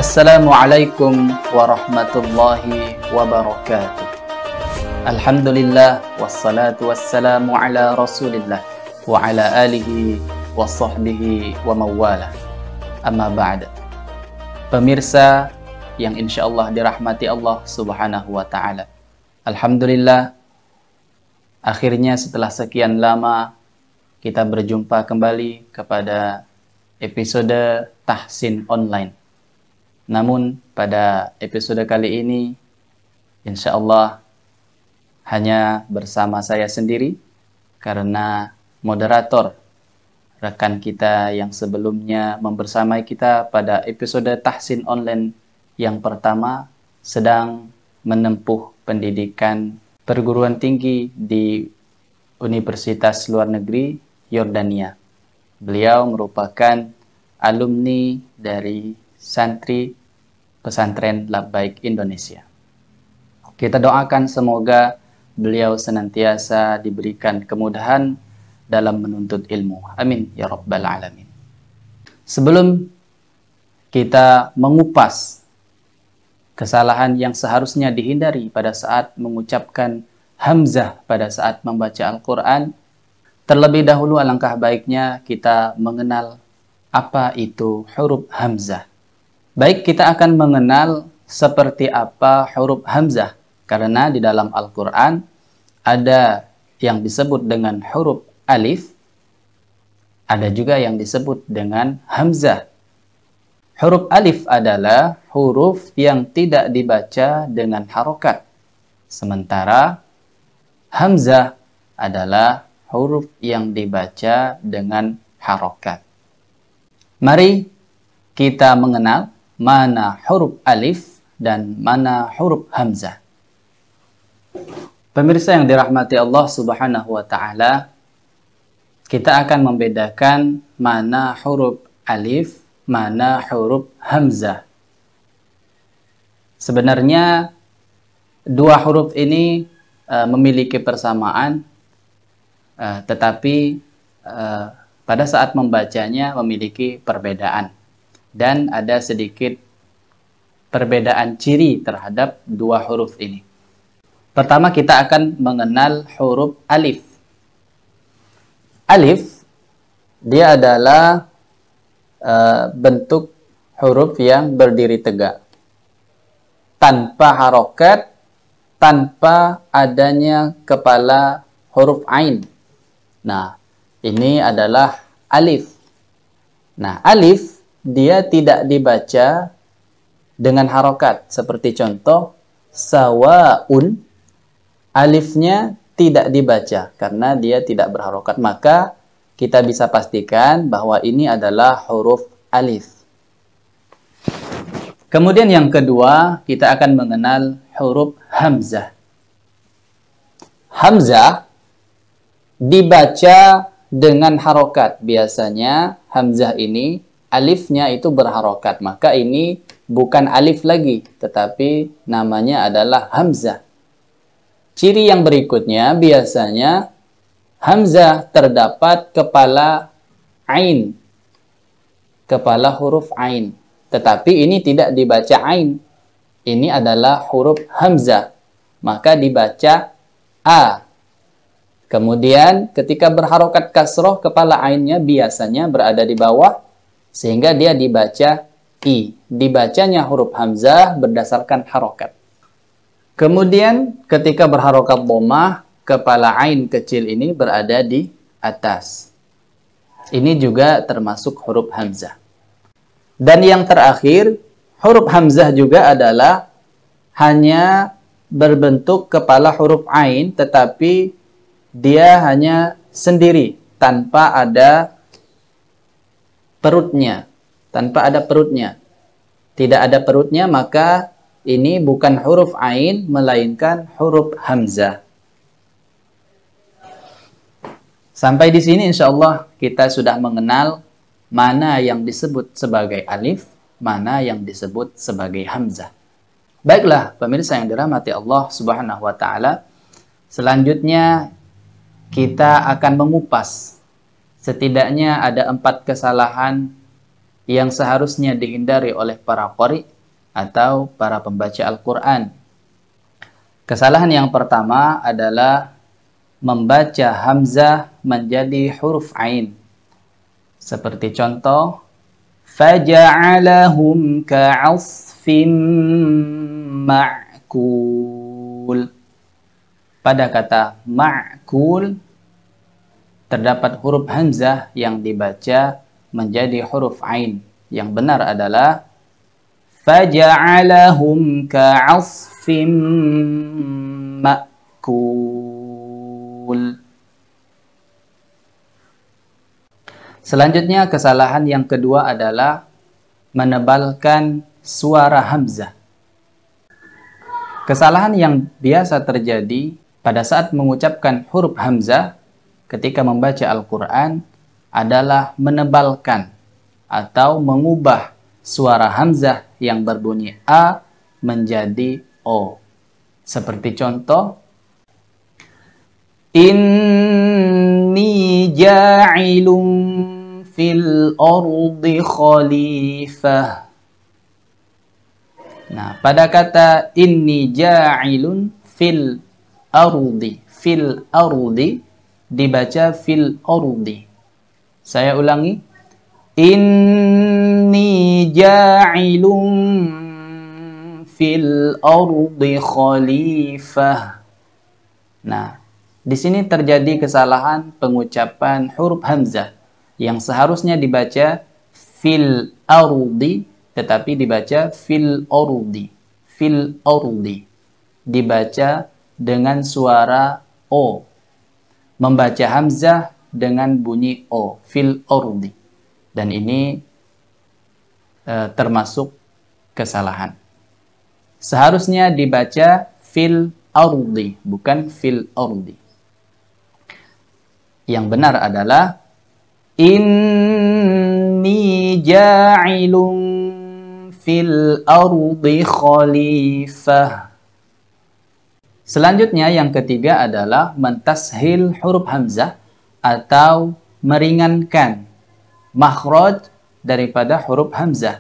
Assalamualaikum warahmatullahi wabarakatuh. Alhamdulillah wassalatu wassalamu ala Rasulillah wa ala alihi wa sahbihi wa mawala. Amma ba'd. Pemirsa yang insyaallah dirahmati Allah Subhanahu wa taala. Alhamdulillah, akhirnya setelah sekian lama kita berjumpa kembali kepada episode Tahsin Online. Namun pada episode kali ini insyaallah hanya bersama saya sendiri, karena moderator rekan kita yang sebelumnya membersamai kita pada episode Tahsin Online yang pertama sedang menempuh pendidikan perguruan tinggi di Universitas Luar Negeri Yordania. Beliau merupakan alumni dari santri pesantren Labbaik Indonesia. Kita doakan semoga beliau senantiasa diberikan kemudahan dalam menuntut ilmu. Amin ya rabbal alamin. Sebelum kita mengupas kesalahan yang seharusnya dihindari pada saat mengucapkan hamzah pada saat membaca Al-Quran, terlebih dahulu alangkah baiknya kita mengenal apa itu huruf hamzah. Baik, kita akan mengenal seperti apa huruf hamzah, karena di dalam Al-Quran ada yang disebut dengan huruf alif, ada juga yang disebut dengan hamzah. Huruf alif adalah huruf yang tidak dibaca dengan harokat, sementara hamzah adalah huruf yang dibaca dengan harokat. Mari kita mengenal mana huruf alif dan mana huruf hamzah. Pemirsa yang dirahmati Allah Subhanahu wa taala, kita akan membedakan mana huruf alif, mana huruf hamzah. Sebenarnya dua huruf ini memiliki persamaan, tetapi pada saat membacanya memiliki perbedaan. Dan ada sedikit perbedaan ciri terhadap dua huruf ini. Pertama, kita akan mengenal huruf alif. Alif, dia adalah bentuk huruf yang berdiri tegak, tanpa harokat, tanpa adanya kepala huruf ain. Nah, ini adalah alif. Nah, alif dia tidak dibaca dengan harokat. Seperti contoh, sawaun, alifnya tidak dibaca karena dia tidak berharokat. Maka kita bisa pastikan bahwa ini adalah huruf alif. Kemudian yang kedua, kita akan mengenal huruf hamzah. Hamzah dibaca dengan harokat. Biasanya hamzah ini alifnya itu berharokat, maka ini bukan alif lagi, tetapi namanya adalah hamzah. Ciri yang berikutnya, biasanya hamzah terdapat kepala ain, kepala huruf ain, tetapi ini tidak dibaca ain. Ini adalah huruf hamzah, maka dibaca a. Kemudian ketika berharokat kasroh, kepala ainnya biasanya berada di bawah, sehingga dia dibaca i. Dibacanya huruf hamzah berdasarkan harokat. Kemudian ketika berharokat dhammah, kepala ain kecil ini berada di atas. Ini juga termasuk huruf hamzah. Dan yang terakhir, huruf hamzah juga adalah hanya berbentuk kepala huruf ain, tetapi dia hanya sendiri, tanpa ada perutnya, tanpa ada perutnya. Tidak ada perutnya, maka ini bukan huruf ain, melainkan huruf hamzah. Sampai di sini insyaallah kita sudah mengenal mana yang disebut sebagai alif, mana yang disebut sebagai hamzah. Baiklah pemirsa yang dirahmati Allah Subhanahu wa taala, selanjutnya kita akan mengupas setidaknya ada 4 kesalahan yang seharusnya dihindari oleh para qari atau para pembaca Al-Quran. Kesalahan yang pertama adalah membaca hamzah menjadi huruf ain. Seperti contoh, faja'alahum ka'asfin ma'kul. Pada kata ma'kul terdapat huruf hamzah yang dibaca menjadi huruf ain. Yang benar adalah faja'alahum ka'asfin ma'kul. Selanjutnya kesalahan yang kedua adalah menebalkan suara hamzah. Kesalahan yang biasa terjadi pada saat mengucapkan huruf hamzah ketika membaca Al-Quran adalah menebalkan atau mengubah suara hamzah yang berbunyi A menjadi O. Seperti contoh, inni ja'ilun fil ardi khalifah. Nah, pada kata inni ja'ilun fil ardi dibaca fil ardi. Saya ulangi, inni ja'ilun fil ardi khalifah. Nah, di sini terjadi kesalahan pengucapan huruf hamzah yang seharusnya dibaca fil ardi tetapi dibaca fil ardi. Fil ardi dibaca dengan suara O. Membaca hamzah dengan bunyi O, fil ardi. Dan ini termasuk kesalahan. Seharusnya dibaca fil ardi, bukan fil ardi. Yang benar adalah inni ja'ilun fil ardi khalifah. Selanjutnya yang ketiga adalah mentashil huruf hamzah atau meringankan makhraj daripada huruf hamzah.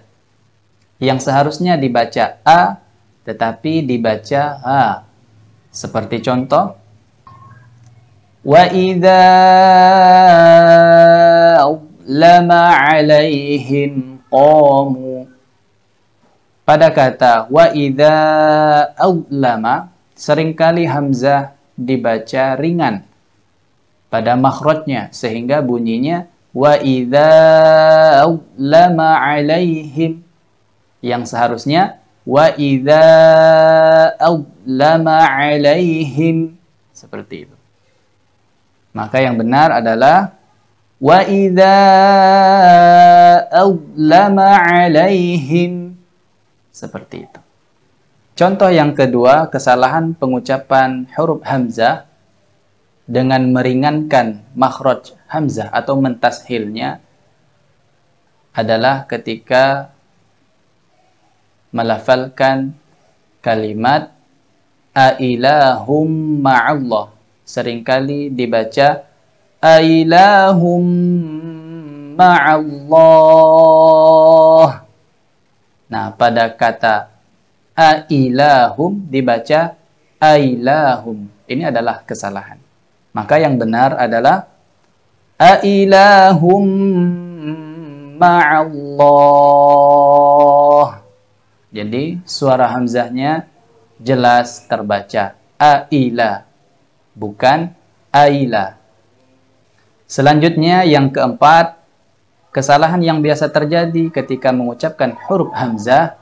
Yang seharusnya dibaca A tetapi dibaca A. Seperti contoh, wa idza lama 'alaihim qamu. Pada kata wa idza lama seringkali hamzah dibaca ringan pada makhrajnya sehingga bunyinya wa idza lama 'alaihim, yang seharusnya wa idza lama 'alaihim, seperti itu. Maka yang benar adalah wa idza lama 'alaihim, seperti itu. Contoh yang kedua, kesalahan pengucapan huruf hamzah dengan meringankan makhraj hamzah atau mentashilnya adalah ketika melafalkan kalimat ailahum ma'allah. Seringkali dibaca ailahum ma'allah. Nah, pada kata ailahum dibaca ailahum. Ini adalah kesalahan. Maka yang benar adalah ailahum ma'allah. Jadi suara hamzahnya jelas terbaca aila, bukan aila. Selanjutnya yang keempat, kesalahan yang biasa terjadi ketika mengucapkan huruf hamzah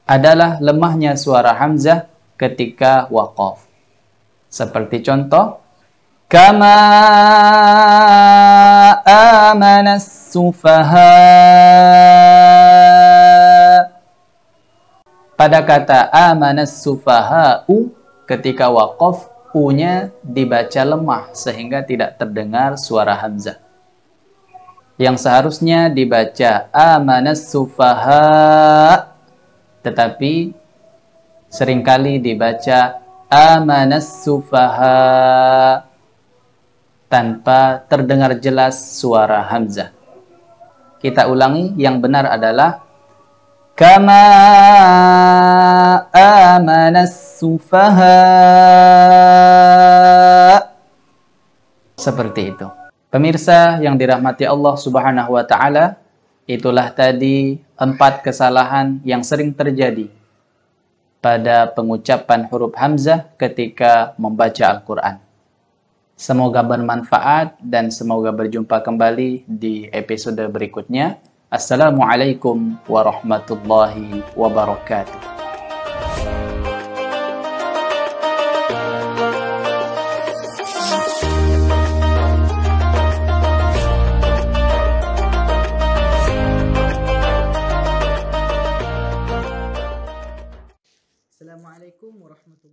adalah lemahnya suara hamzah ketika waqaf. Seperti contoh, kama amanas sufaha. Pada kata amanas sufaha'u ketika waqaf, u-nya dibaca lemah sehingga tidak terdengar suara hamzah. Yang seharusnya dibaca amanas sufaha' tetapi seringkali dibaca amanas sufaha tanpa terdengar jelas suara hamzah. Kita ulangi, yang benar adalah kama amanas sufaha. Seperti itu. Pemirsa yang dirahmati Allah Subhanahu wa taala, itulah tadi 4 kesalahan yang sering terjadi pada pengucapan huruf hamzah ketika membaca Al-Qur'an. Semoga bermanfaat dan semoga berjumpa kembali di episode berikutnya. Assalamualaikum warahmatullahi wabarakatuh. Assalamualaikum warahmatullahi wabarakatuh.